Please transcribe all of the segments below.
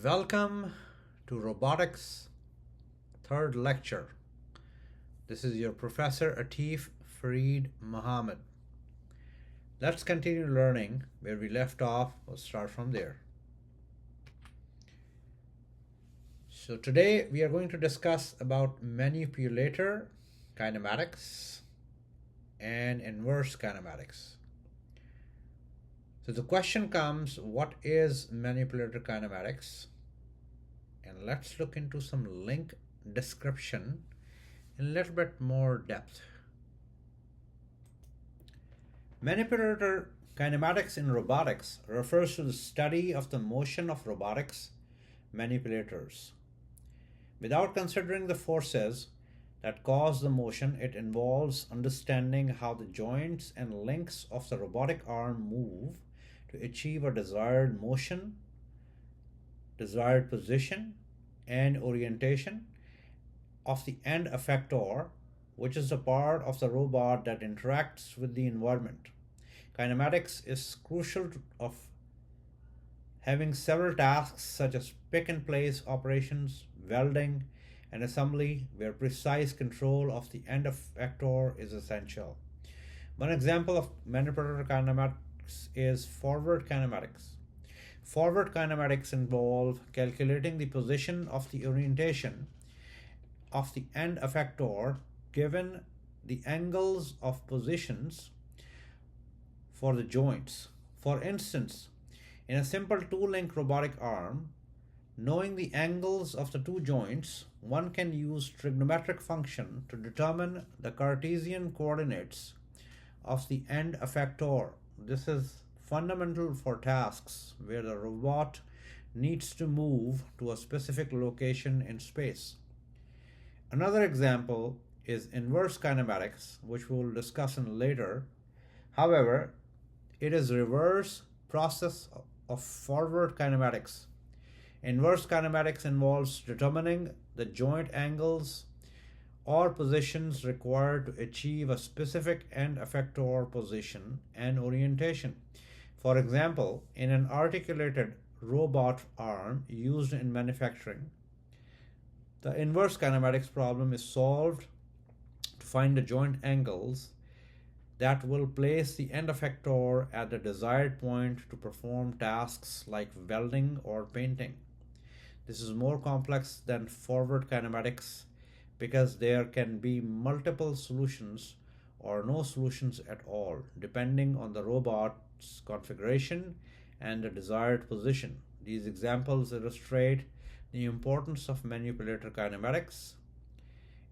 Welcome to Robotics third lecture. This is your Professor Atif Fareed Mohammed. Let's continue learning where we left off. We'll start from there. So today we are going to discuss about manipulator kinematics and inverse kinematics. So the question comes, what is manipulator kinematics? And let's look into some link description in a little bit more depth. Manipulator kinematics in robotics refers to the study of the motion of robotics manipulators. Without considering the forces that cause the motion, it involves understanding how the joints and links of the robotic arm move to achieve a desired motion, desired position, and orientation of the end effector, which is the part of the robot that interacts with the environment. Kinematics is crucial of having several tasks such as pick and place operations, welding, and assembly, where precise control of the end effector is essential. One example of manipulator kinematics is forward kinematics. Forward kinematics involve calculating the position of the orientation of the end effector given the angles of positions for the joints. For instance, in a simple two-link robotic arm, knowing the angles of the two joints, one can use trigonometric function to determine the Cartesian coordinates of the end effector. This is fundamental for tasks where the robot needs to move to a specific location in space. Another example is inverse kinematics, which we will discuss in later. However, it is reverse process of forward kinematics. Inverse kinematics involves determining the joint angles or positions required to achieve a specific end effector position and orientation. For example, in an articulated robot arm used in manufacturing, the inverse kinematics problem is solved to find the joint angles that will place the end effector at the desired point to perform tasks like welding or painting. This is more complex than forward kinematics because there can be multiple solutions or no solutions at all, depending on the robot's configuration and the desired position. These examples illustrate the importance of manipulator kinematics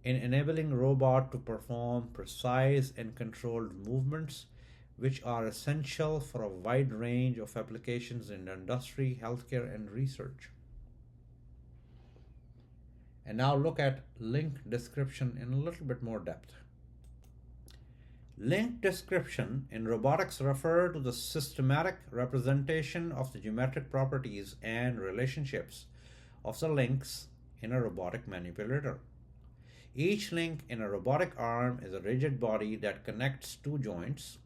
in enabling robot to perform precise and controlled movements, which are essential for a wide range of applications in industry, healthcare, and research. And now look at link description in a little bit more depth. Link description in robotics refer to the systematic representation of the geometric properties and relationships of the links in a robotic manipulator. Each link in a robotic arm is a rigid body that connects two joints,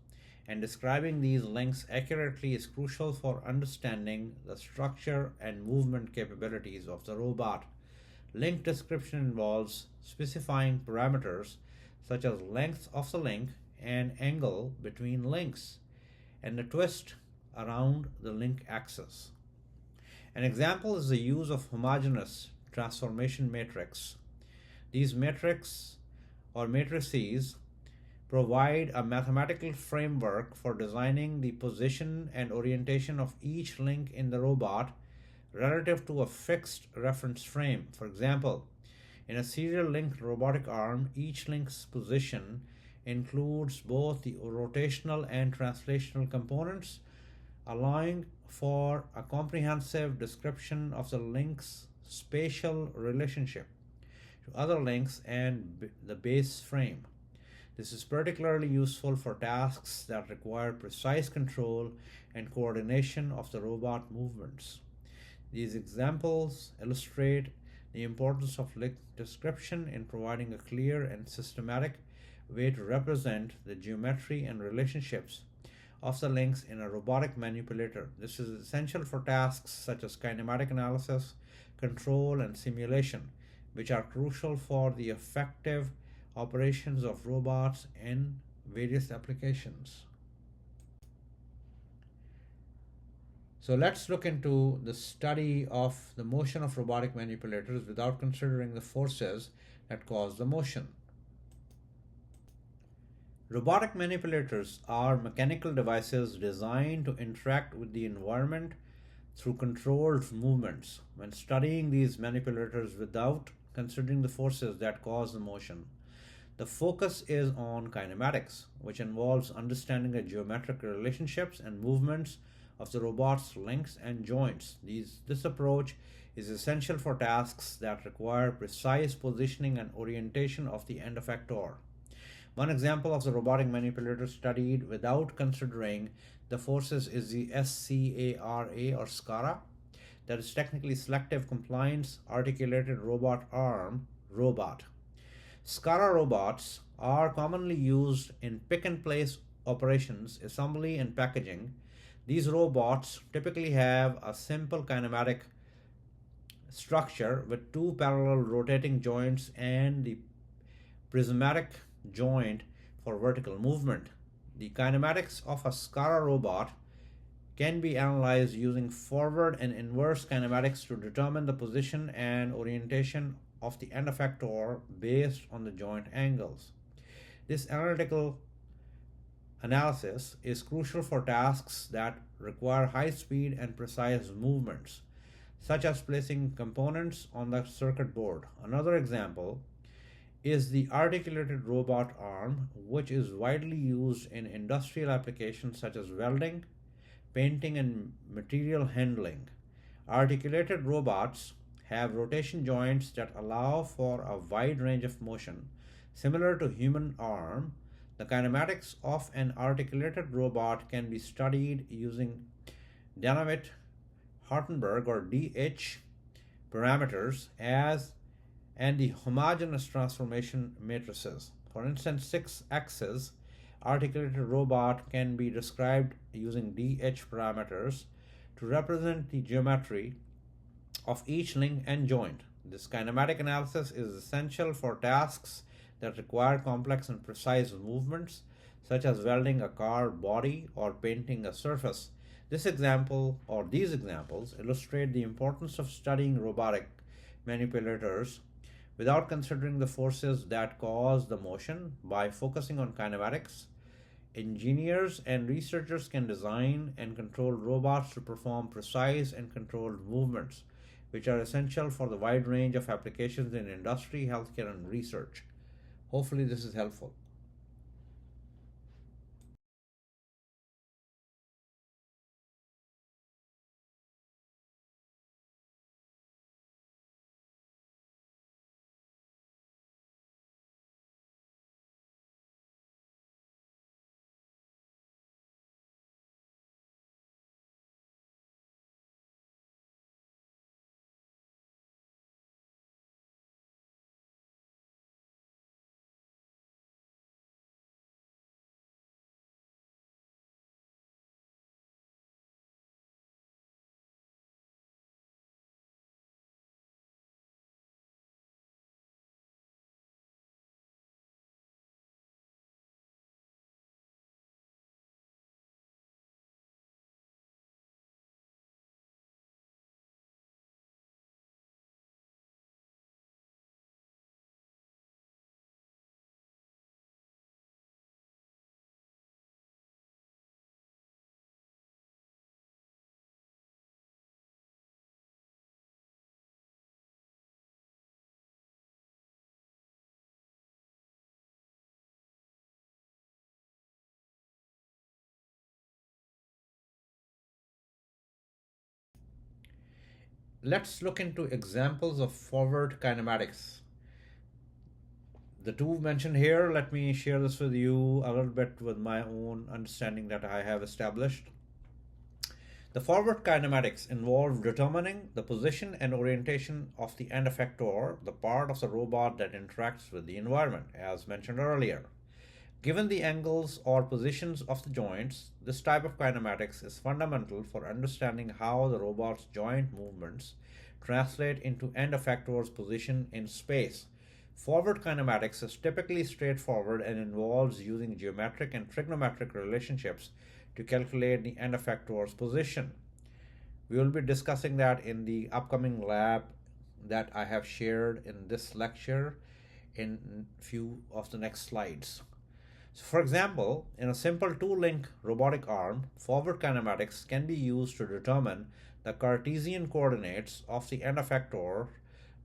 and describing these links accurately is crucial for understanding the structure and movement capabilities of the robot. Link description involves specifying parameters such as length of the link and angle between links, and the twist around the link axis. An example is the use of homogeneous transformation matrix. These matrices provide a mathematical framework for designing the position and orientation of each link in the robot relative to a fixed reference frame. For example, in a serial linked robotic arm, each link's position includes both the rotational and translational components, allowing for a comprehensive description of the link's spatial relationship to other links and the base frame. This is particularly useful for tasks that require precise control and coordination of the robot movements. These examples illustrate the importance of link description in providing a clear and systematic way to represent the geometry and relationships of the links in a robotic manipulator. This is essential for tasks such as kinematic analysis, control, and simulation, which are crucial for the effective operations of robots in various applications. So let's look into the study of the motion of robotic manipulators without considering the forces that cause the motion. Robotic manipulators are mechanical devices designed to interact with the environment through controlled movements. When studying these manipulators without considering the forces that cause the motion, the focus is on kinematics, which involves understanding the geometric relationships and movements of the robot's links and joints. This approach is essential for tasks that require precise positioning and orientation of the end effector. One example of the robotic manipulator studied without considering the forces is the SCARA or SCARA, that is technically Selective Compliance Articulated Robot Arm robot. SCARA robots are commonly used in pick and place operations, assembly, and packaging. These robots typically have a simple kinematic structure with two parallel rotating joints and the prismatic joint for vertical movement. The kinematics of a SCARA robot can be analyzed using forward and inverse kinematics to determine the position and orientation of the end effector based on the joint angles. This analytical analysis is crucial for tasks that require high speed and precise movements, such as placing components on the circuit board. Another example is the articulated robot arm, which is widely used in industrial applications such as welding, painting, and material handling. Articulated robots have rotation joints that allow for a wide range of motion. Similar to human arm, the kinematics of an articulated robot can be studied using dynamite Hartenberg or DH parameters and the homogeneous transformation matrices. For instance, 6-axis articulated robot can be described using DH parameters to represent the geometry of each link and joint. This kinematic analysis is essential for tasks that require complex and precise movements, such as welding a car body or painting a surface. These examples illustrate the importance of studying robotic manipulators without considering the forces that cause the motion. By focusing on kinematics, engineers and researchers can design and control robots to perform precise and controlled movements, which are essential for the wide range of applications in industry, healthcare, and research. Hopefully, this is helpful. Let's look into examples of forward kinematics. The two mentioned here, let me share this with you a little bit with my own understanding that I have established. The forward kinematics involve determining the position and orientation of the end effector, the part of the robot that interacts with the environment, as mentioned earlier. Given the angles or positions of the joints, this type of kinematics is fundamental for understanding how the robot's joint movements translate into end effector's position in space. Forward kinematics is typically straightforward and involves using geometric and trigonometric relationships to calculate the end effector's position. We will be discussing that in the upcoming lab that I have shared in this lecture in few of the next slides. So for example, in a simple two-link robotic arm, forward kinematics can be used to determine the Cartesian coordinates of the end effector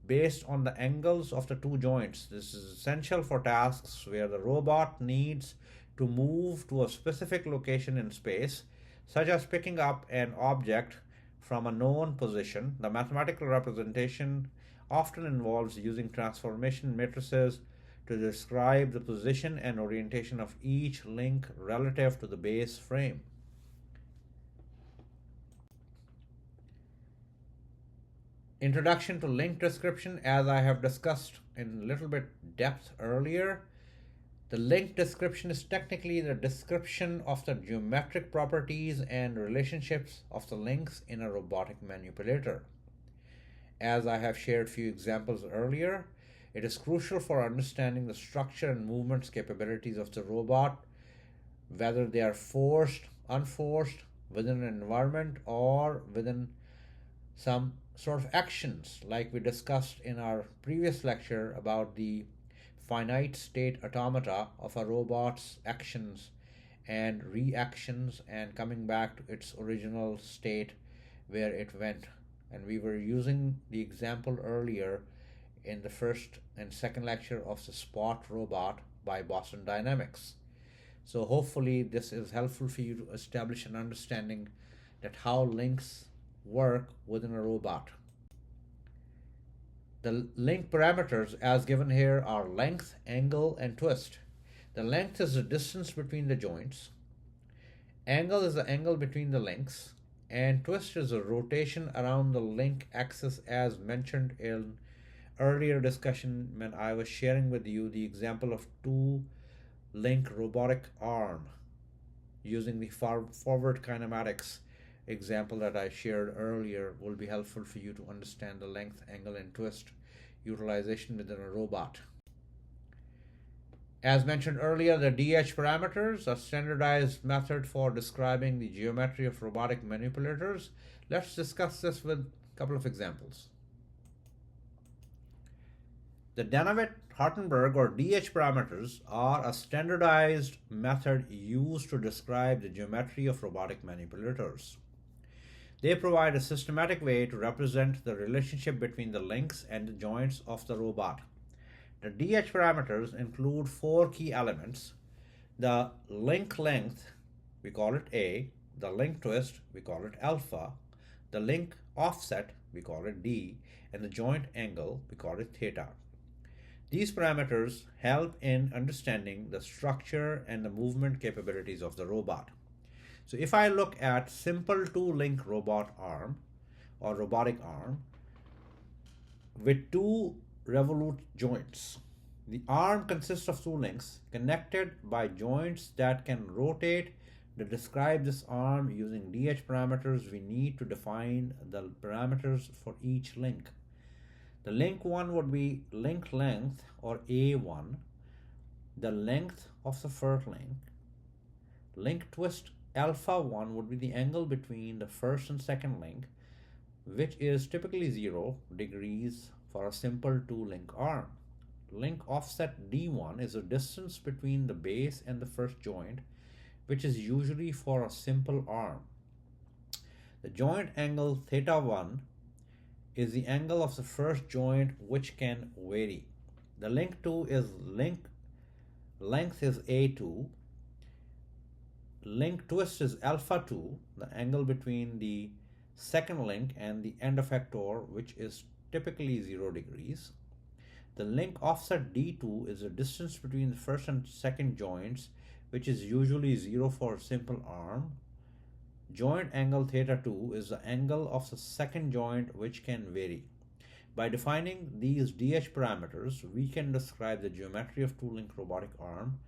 based on the angles of the two joints. This is essential for tasks where the robot needs to move to a specific location in space, such as picking up an object from a known position. The mathematical representation often involves using transformation matrices to describe the position and orientation of each link relative to the base frame. Introduction to link description, as I have discussed in a little bit depth earlier. The link description is technically the description of the geometric properties and relationships of the links in a robotic manipulator. As I have shared few examples earlier, it is crucial for understanding the structure and movements capabilities of the robot, whether they are forced, unforced, within an environment, or within some sort of actions, like we discussed in our previous lecture about the finite state automata of a robot's actions and reactions and coming back to its original state where it went. And we were using the example earlier in the first and second lecture of the Spot robot by Boston Dynamics. So hopefully this is helpful for you to establish an understanding that how links work within a robot. The link parameters as given here are length, angle, and twist. The length is the distance between the joints. Angle is the angle between the links. And twist is a rotation around the link axis as mentioned in earlier discussion when I was sharing with you the example of two-link robotic arm using the forward kinematics example that I shared earlier will be helpful for you to understand the length, angle, and twist utilization within a robot. As mentioned earlier, the DH parameters, a standardized method for describing the geometry of robotic manipulators. Let's discuss this with a couple of examples. The Danavitt-Hartenberg or DH parameters are a standardized method used to describe the geometry of robotic manipulators. They provide a systematic way to represent the relationship between the links and the joints of the robot. The DH parameters include four key elements. The link length, we call it A. The link twist, we call it alpha. The link offset, we call it D. And the joint angle, we call it theta. These parameters help in understanding the structure and the movement capabilities of the robot. So if I look at simple two-link robot arm or robotic arm with two revolute joints, the arm consists of two links connected by joints that can rotate. To describe this arm using DH parameters, we need to define the parameters for each link. The link 1 would be link length or A1, the length of the first link. Link twist alpha 1 would be the angle between the first and second link, which is typically 0 degrees for a simple two-link arm. Link offset D1 is the distance between the base and the first joint, which is usually for a simple arm. The joint angle theta 1 is the angle of the first joint, which can vary. The link 2 is length is A2. Link twist is alpha 2, the angle between the second link and the end effector, which is typically 0 degrees. The link offset D2 is the distance between the first and second joints, which is usually 0 for a simple arm. Joint angle theta 2 is the angle of the second joint, which can vary. By defining these DH parameters, we can describe the geometry of two-link robotic arm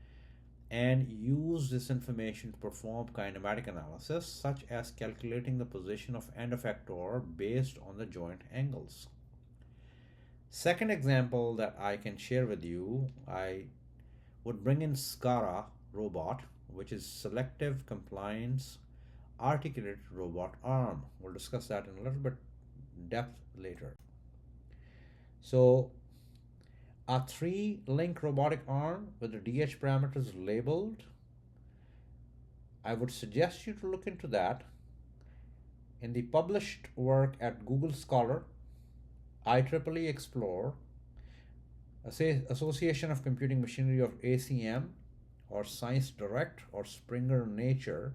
and use this information to perform kinematic analysis, such as calculating the position of end effector based on the joint angles. Second example that I can share with you, I would bring in SCARA robot, which is Selective Compliance Articulated Robot Arm. We'll discuss that in a little bit depth later. So a 3-link robotic arm with the DH parameters labeled, I would suggest you to look into that. In the published work at Google Scholar, IEEE Explore, Association of Computing Machinery of ACM, or Science Direct, or Springer Nature,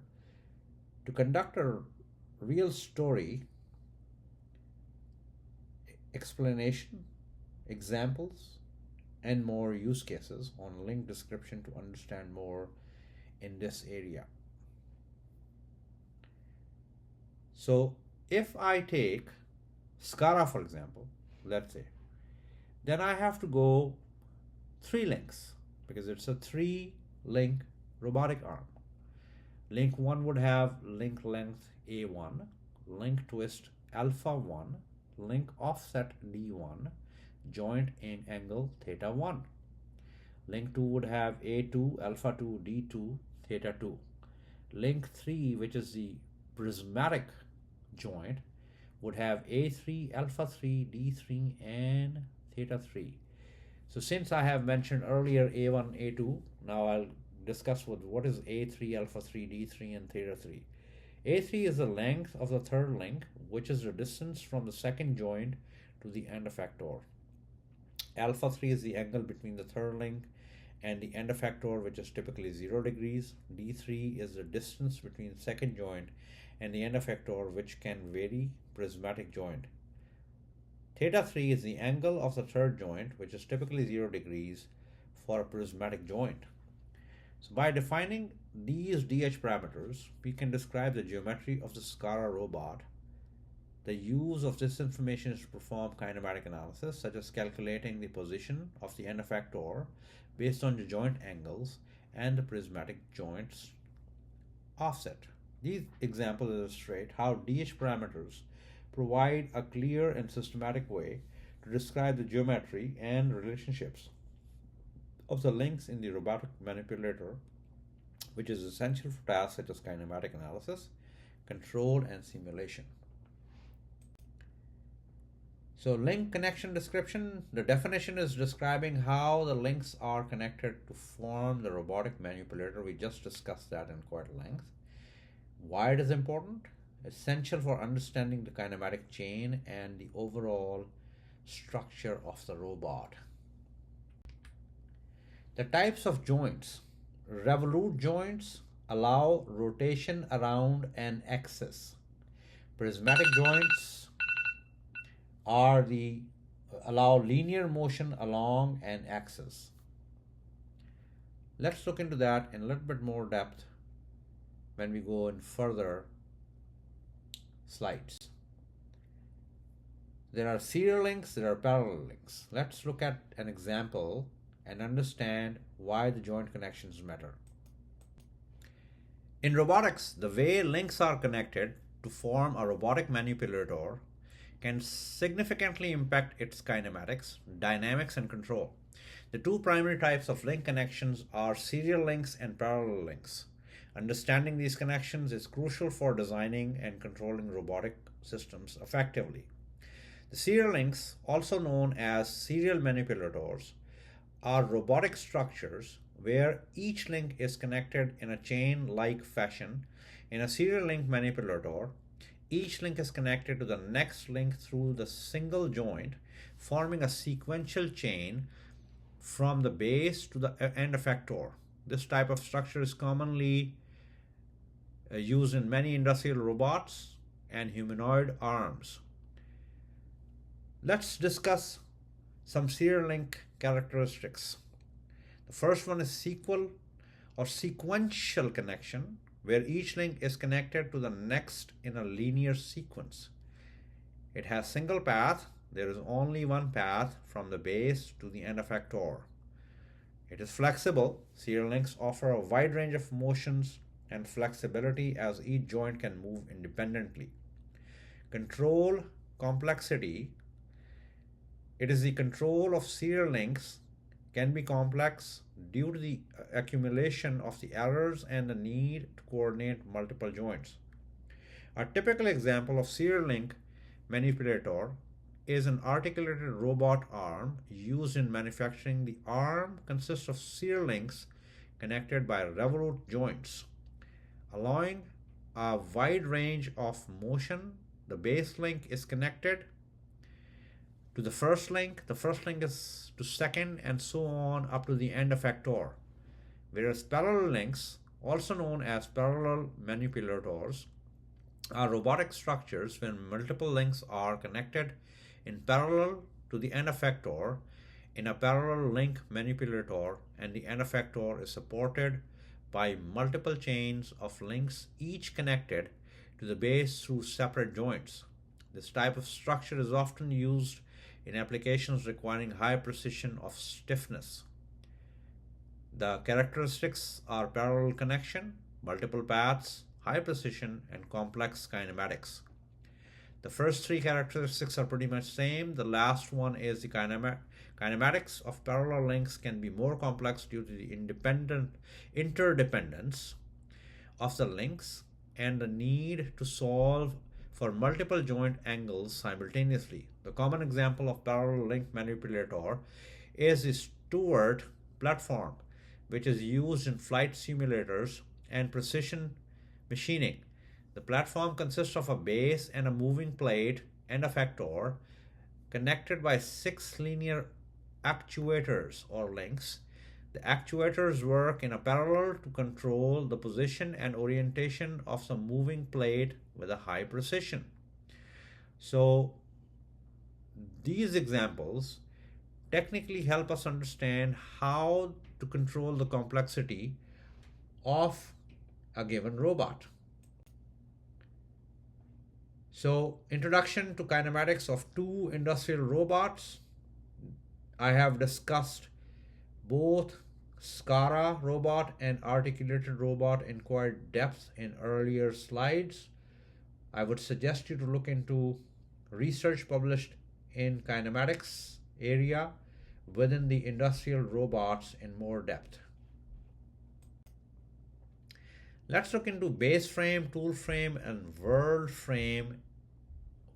to conduct a real story explanation, examples, and more use cases on link description to understand more in this area. So if I take SCARA, for example, let's say, then I have to go 3 links because it's a 3-link robotic arm. Link 1 would have link length A1, link twist alpha 1, link offset D1, joint angle theta 1. Link 2 would have A2, alpha 2, D2, theta 2. Link 3, which is the prismatic joint, would have A3, alpha 3, D3, and theta 3. So since I have mentioned earlier A1, A2, now I'll discuss what is A3, alpha 3, D3, and theta 3. A3 is the length of the third link, which is the distance from the second joint to the end effector. Alpha 3 is the angle between the third link and the end effector, which is typically 0 degrees. D3 is the distance between the second joint and the end effector, which can vary, prismatic joint. Theta 3 is the angle of the third joint, which is typically 0 degrees for a prismatic joint. So by defining these DH parameters, we can describe the geometry of the SCARA robot. The use of this information is to perform kinematic analysis, such as calculating the position of the end effector based on the joint angles and the prismatic joint's offset. These examples illustrate how DH parameters provide a clear and systematic way to describe the geometry and relationships of the links in the robotic manipulator, which is essential for tasks such as kinematic analysis, control, and simulation. So link connection description, the definition is describing how the links are connected to form the robotic manipulator. We just discussed that in quite length. Why it is important? Essential for understanding the kinematic chain and the overall structure of the robot. The types of joints. Revolute joints allow rotation around an axis. Prismatic joints allow linear motion along an axis. Let's look into that in a little bit more depth when we go in further slides. There are serial links, there are parallel links. Let's look at an example and understand why the joint connections matter. In robotics, the way links are connected to form a robotic manipulator can significantly impact its kinematics, dynamics, and control. The two primary types of link connections are serial links and parallel links. Understanding these connections is crucial for designing and controlling robotic systems effectively. The serial links, also known as serial manipulators, are robotic structures where each link is connected in a chain-like fashion. In a serial link manipulator, each link is connected to the next link through the single joint, forming a sequential chain from the base to the end effector. This type of structure is commonly used in many industrial robots and humanoid arms. Let's discuss some serial link characteristics. The first one is sequential connection, where each link is connected to the next in a linear sequence. It has single path. There is only one path from the base to the end effector. It is flexible. Serial links offer a wide range of motions and flexibility as each joint can move independently. Control complexity. It is the control of serial links can be complex due to the accumulation of the errors and the need to coordinate multiple joints. A typical example of serial link manipulator is an articulated robot arm used in manufacturing. The arm consists of serial links connected by revolute joints, allowing a wide range of motion. The base link is connected to the first link is to second, and so on up to the end effector. Whereas parallel links, also known as parallel manipulators, are robotic structures when multiple links are connected in parallel to the end effector in a parallel link manipulator, and the end effector is supported by multiple chains of links, each connected to the base through separate joints. This type of structure is often used in applications requiring high precision of stiffness. The characteristics are parallel connection, multiple paths, high precision, and complex kinematics. The first three characteristics are pretty much same. The last one is the kinematics of parallel links can be more complex due to the interdependence of the links and the need to solve for multiple joint angles simultaneously. The common example of parallel link manipulator is the Stewart platform, which is used in flight simulators and precision machining. The platform consists of a base and a moving plate and effector connected by 6 linear actuators or links. The actuators work in a parallel to control the position and orientation of the moving plate with a high precision. So these examples technically help us understand how to control the complexity of a given robot. So, introduction to kinematics of two industrial robots. I have discussed both SCARA robot and articulated robot in quite depth in earlier slides. I would suggest you to look into research published in kinematics area within the industrial robots in more depth. Let's look into base frame, tool frame, and world frame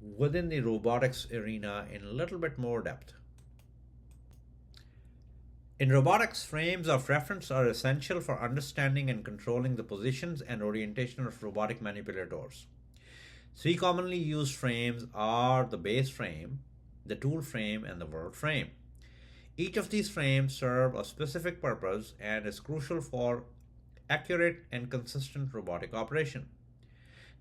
within the robotics arena in a little bit more depth. In robotics, frames of reference are essential for understanding and controlling the positions and orientation of robotic manipulators. Three commonly used frames are the base frame, the tool frame, and the world frame. Each of these frames serve a specific purpose and is crucial for accurate and consistent robotic operation.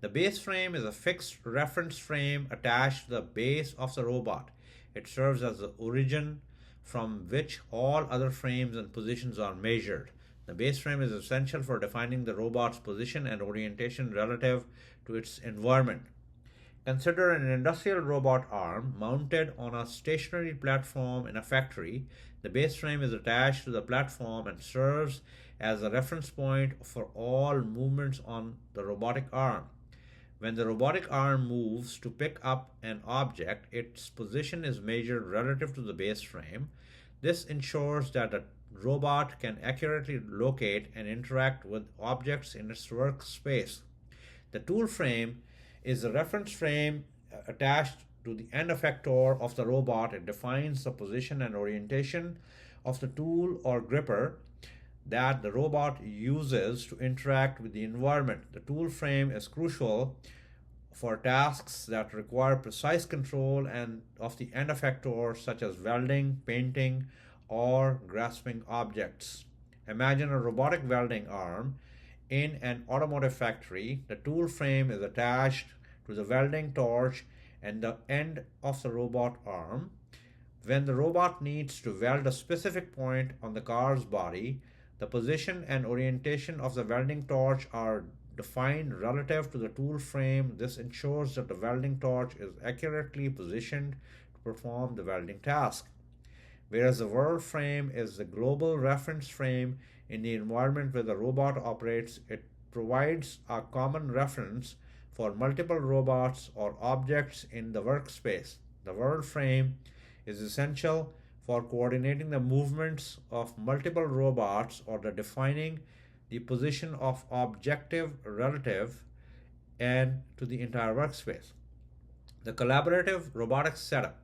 The base frame is a fixed reference frame attached to the base of the robot. It serves as the origin from which all other frames and positions are measured. The base frame is essential for defining the robot's position and orientation relative to its environment. Consider an industrial robot arm mounted on a stationary platform in a factory. The base frame is attached to the platform and serves as a reference point for all movements on the robotic arm. When the robotic arm moves to pick up an object, its position is measured relative to the base frame. This ensures that the robot can accurately locate and interact with objects in its workspace. The tool frame is a reference frame attached to the end effector of the robot. It defines the position and orientation of the tool or gripper that the robot uses to interact with the environment. The tool frame is crucial for tasks that require precise control and of the end effector, such as welding, painting, or grasping objects. Imagine a robotic welding arm in an automotive factory. The tool frame is attached to the welding torch and the end of the robot arm. When the robot needs to weld a specific point on the car's body, the position and orientation of the welding torch are defined relative to the tool frame. This ensures that the welding torch is accurately positioned to perform the welding task. whereas the world frame is the global reference frame in the environment where the robot operates. It provides a common reference for multiple robots or objects in the workspace. The world frame is essential for coordinating the movements of multiple robots or the defining the position of objective relative and to the entire workspace. The collaborative robotics setup.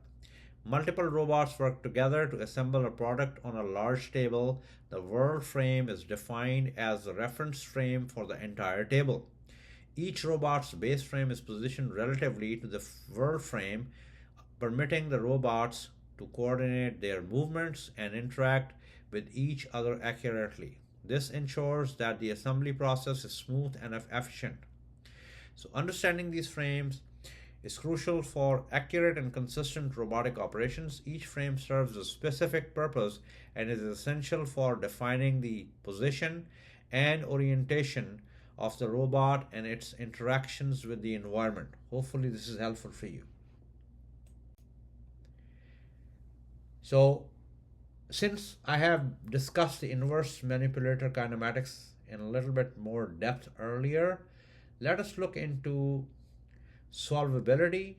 Multiple robots work together to assemble a product on a large table. The world frame is defined as the reference frame for the entire table. Each robot's base frame is positioned relatively to the world frame, permitting the robots to coordinate their movements and interact with each other accurately. This ensures that the assembly process is smooth and efficient. So, understanding these frames is crucial for accurate and consistent robotic operations. Each frame serves a specific purpose and is essential for defining the position and orientation of the robot and its interactions with the environment. Hopefully, this is helpful for you. So, since I have discussed the inverse manipulator kinematics in a little bit more depth earlier, let us look into solvability,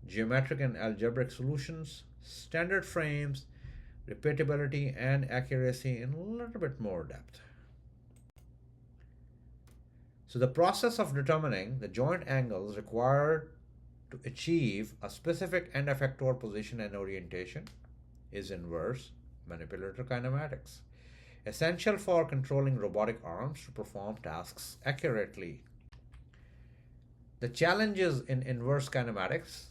geometric and algebraic solutions, standard frames, repeatability, and accuracy in a little bit more depth. So the process of determining the joint angles required to achieve a specific end effector position and orientation is inverse manipulator kinematics, essential for controlling robotic arms to perform tasks accurately. The challenges in inverse kinematics: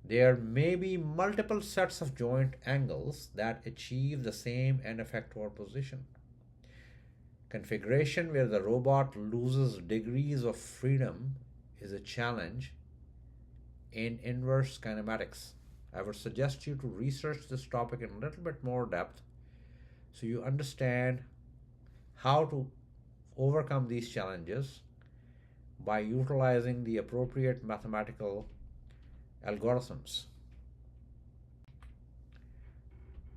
there may be multiple sets of joint angles that achieve the same end effector position. Configuration where the robot loses degrees of freedom is a challenge in inverse kinematics. I would suggest you to research this topic in a little bit more depth so you understand how to overcome these challenges by utilizing the appropriate mathematical algorithms.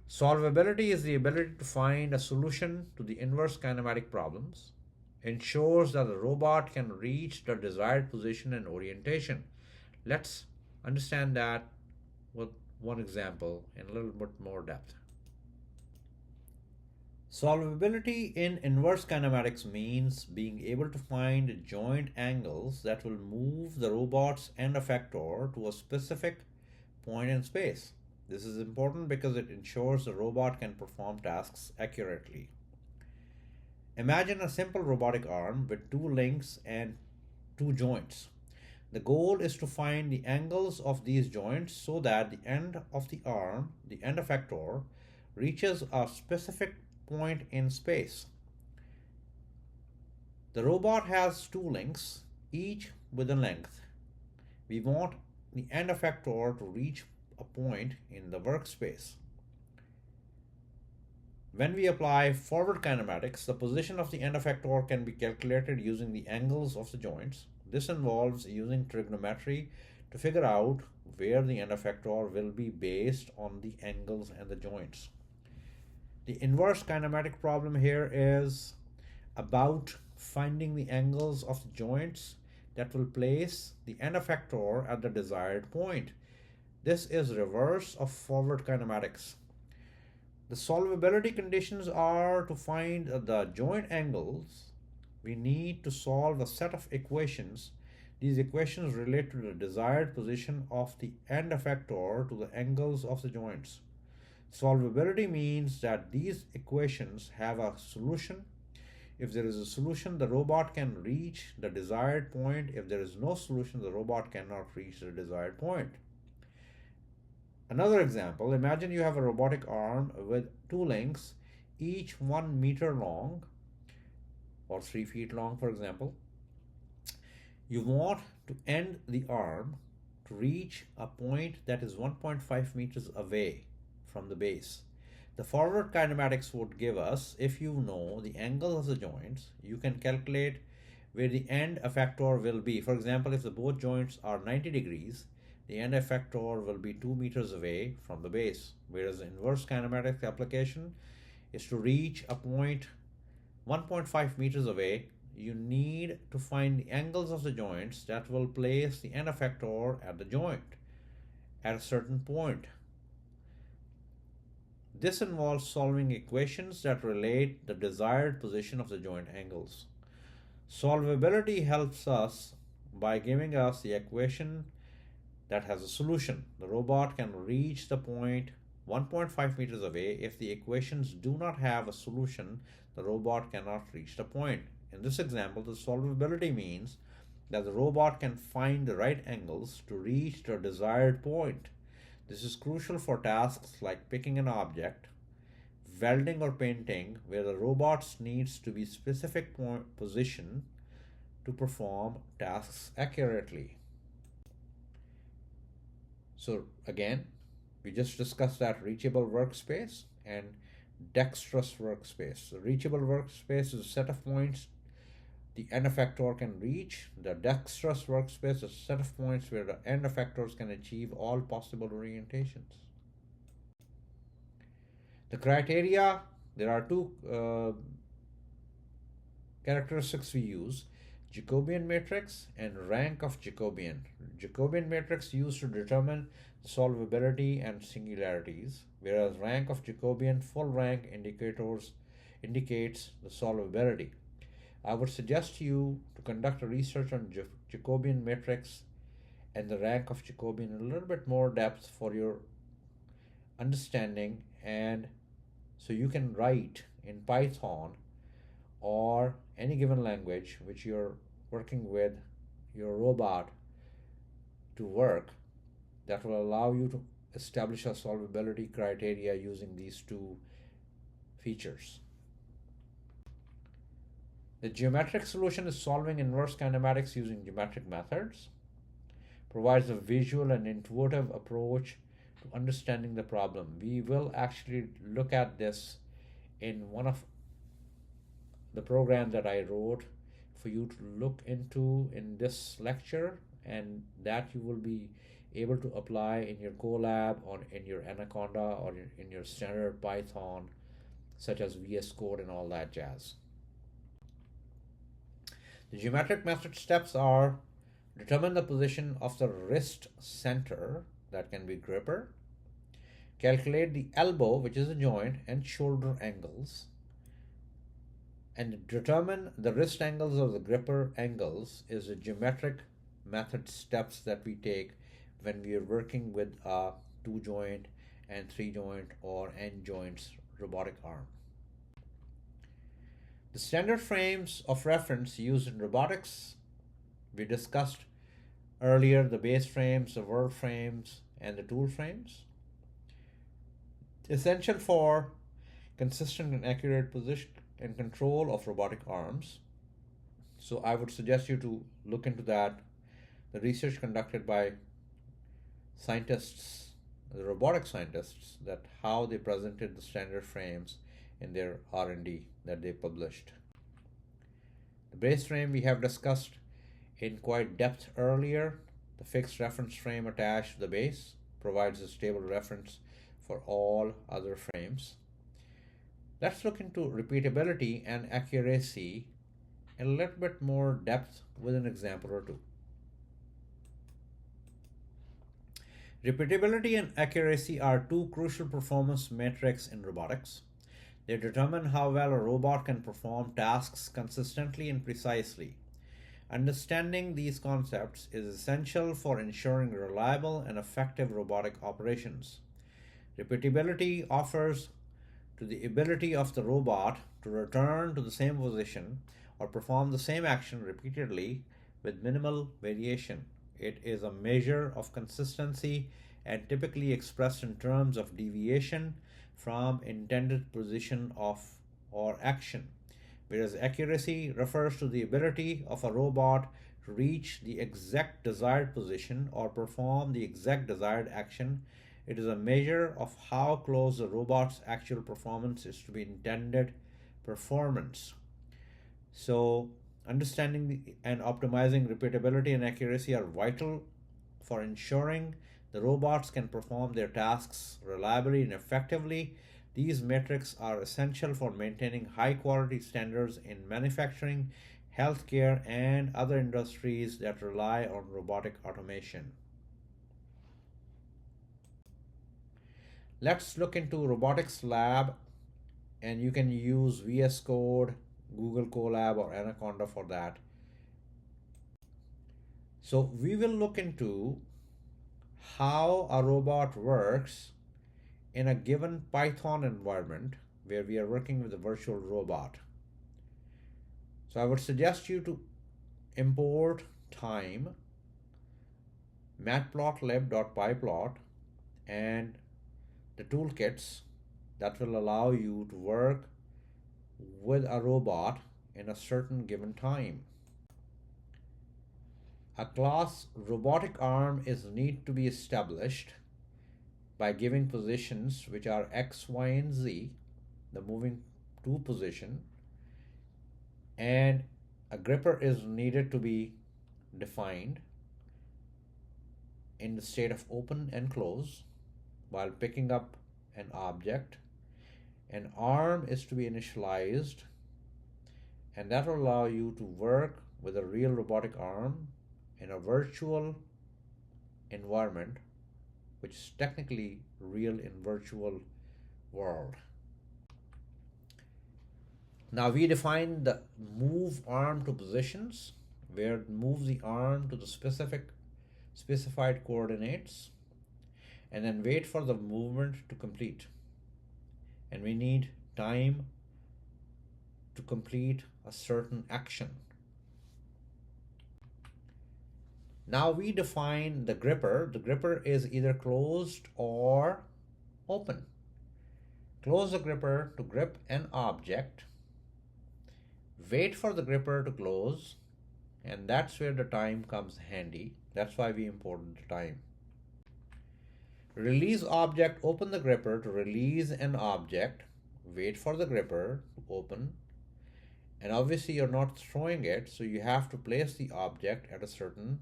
Solvability is the ability to find a solution to the inverse kinematic problems, ensures that the robot can reach the desired position and orientation. Let's understand that with one example in a little bit more depth. Solvability in inverse kinematics means being able to find joint angles that will move the robot's end effector to a specific point in space. This is important because it ensures the robot can perform tasks accurately. Imagine a simple robotic arm with two links and two joints. The goal is to find the angles of these joints so that the end of the arm, the end effector, reaches a specific point in space. The robot has two links, each with a length. We want the end effector to reach a point in the workspace. When we apply forward kinematics, the position of the end effector can be calculated using the angles of the joints. This involves using trigonometry to figure out where the end effector will be based on the angles and the joints. The inverse kinematic problem here is about finding the angles of the joints that will place the end effector at the desired point. This is reverse of forward kinematics. The solvability conditions are to find the joint angles. We need to solve a set of equations. These equations relate to the desired position of the end effector to the angles of the joints. Solvability means that these equations have a solution. If there is a solution, the robot can reach the desired point. If there is no solution, the robot cannot reach the desired point. Another example, imagine you have a robotic arm with two links, each 1 meter long or 3 feet long, for example. You want to end the arm to reach a point that is 1.5 meters away from the base. The forward kinematics would give us, if you know the angle of the joints, you can calculate where the end effector will be. For example, if the both joints are 90 degrees, the end effector will be 2 meters away from the base, whereas the inverse kinematic application is to reach a point 1.5 meters away. You need to find the angles of the joints that will place the end effector at the joint at a certain point. This involves solving equations that relate the desired position of the joint angles. Solvability helps us by giving us the equation that has a solution. The robot can reach the point 1.5 meters away. If the equations do not have a solution, the robot cannot reach the point. In this example, the solvability means that the robot can find the right angles to reach the desired point. This is crucial for tasks like picking an object, welding or painting, where the robot needs to be specific position to perform tasks accurately. So again, we just discussed that reachable workspace and dexterous workspace. The reachable workspace is a set of points the end effector can reach. The dexterous workspace is a set of points where the end effectors can achieve all possible orientations. The criteria, there are two characteristics we use: Jacobian matrix and rank of Jacobian. Jacobian matrix used to determine solvability and singularities, whereas rank of Jacobian full rank indicates the solvability. I would suggest you to conduct a research on Jacobian matrix and the rank of Jacobian in a little bit more depth for your understanding, and so you can write in Python or any given language which you're working with your robot to work, that will allow you to establish a solvability criteria using these two features. The geometric solution is solving inverse kinematics using geometric methods, provides a visual and intuitive approach to understanding the problem. We will actually look at this in one of the program that I wrote for you to look into in this lecture, and that you will be able to apply in your Colab or in your Anaconda or in your standard Python, such as VS Code and all that jazz. The geometric method steps are: determine the position of the wrist center, that can be gripper, calculate the elbow, which is a joint, and shoulder angles, and determine the wrist angles of the gripper angles is the geometric method steps that we take when we are working with a 2-joint and 3-joint or N joints robotic arm. The standard frames of reference used in robotics, we discussed earlier: the base frames, the vert frames, and the tool frames. Essential for consistent and accurate position and control of robotic arms. So I would suggest you to look into that. The research conducted by scientists, the robotic scientists, that how they presented the standard frames in their R&D that they published. The base frame we have discussed in quite depth earlier. The fixed reference frame attached to the base provides a stable reference for all other frames. Let's look into repeatability and accuracy in a little bit more depth with an example or two. Repeatability and accuracy are two crucial performance metrics in robotics. They determine how well a robot can perform tasks consistently and precisely. Understanding these concepts is essential for ensuring reliable and effective robotic operations. Repeatability offers to the ability of the robot to return to the same position or perform the same action repeatedly with minimal variation. It is a measure of consistency and typically expressed in terms of deviation from intended position of or action, whereas accuracy refers to the ability of a robot to reach the exact desired position or perform the exact desired action. It is a measure of how close the robot's actual performance is to the intended performance. So understanding and optimizing repeatability and accuracy are vital for ensuring the robots can perform their tasks reliably and effectively. These metrics are essential for maintaining high quality standards in manufacturing, healthcare, and other industries that rely on robotic automation. Let's look into Robotics Lab, and you can use VS Code, Google Colab, or Anaconda for that. So we will look into how a robot works in a given Python environment where we are working with a virtual robot. So I would suggest you to import time, matplotlib.pyplot, and the toolkits that will allow you to work with a robot in a certain given time. A class robotic arm is need to be established by giving positions which are X, Y, and Z, the moving to position, and a gripper is needed to be defined in the state of open and close while picking up an object. An arm is to be initialized, and that will allow you to work with a real robotic arm in a virtual environment, which is technically real in virtual world. Now we define the move arm to positions, where move the arm to the specified coordinates, and then wait for the movement to complete. And we need time to complete a certain action. Now we define the gripper. The gripper is either closed or open. Close the gripper to grip an object. Wait for the gripper to close, and that's where the time comes handy. That's why we imported the time. Release object, open the gripper to release an object. Wait for the gripper to open. And obviously you're not throwing it, so you have to place the object at a certain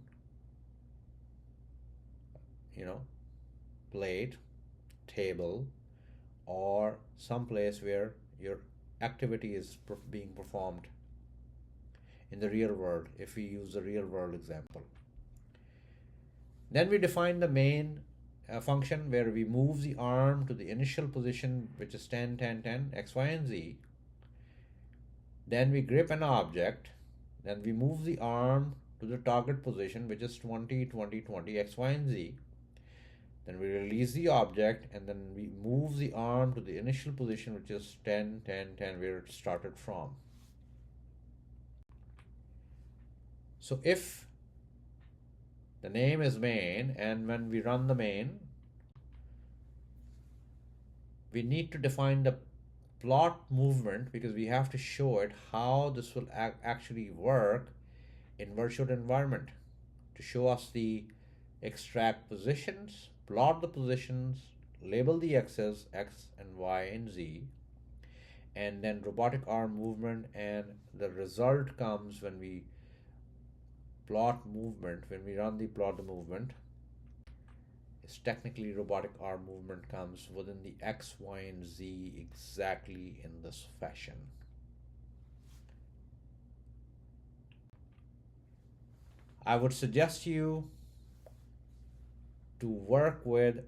plate, table, or some place where your activity is being performed in the real world, if we use the real world example. Then we define the main function where we move the arm to the initial position, which is 10, 10, 10, X, Y, and Z. Then we grip an object. Then we move the arm to the target position, which is 20, 20, 20, X, Y, and Z. Then we release the object, and then we move the arm to the initial position, which is 10, 10, 10, where it started from. So if the name is main, and when we run the main, we need to define the plot movement, because we have to show it how this will actually work in virtual environment, to show us the extract positions, plot the positions, label the x's, X and Y and Z, and then robotic arm movement, and the result comes when we plot movement, when we run the plot the movement. Is technically robotic arm movement comes within the X, Y, and Z exactly in this fashion. I would suggest you to work with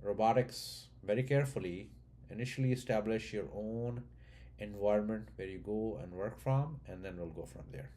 robotics very carefully. Initially establish your own environment where you go and work from, and then we'll go from there.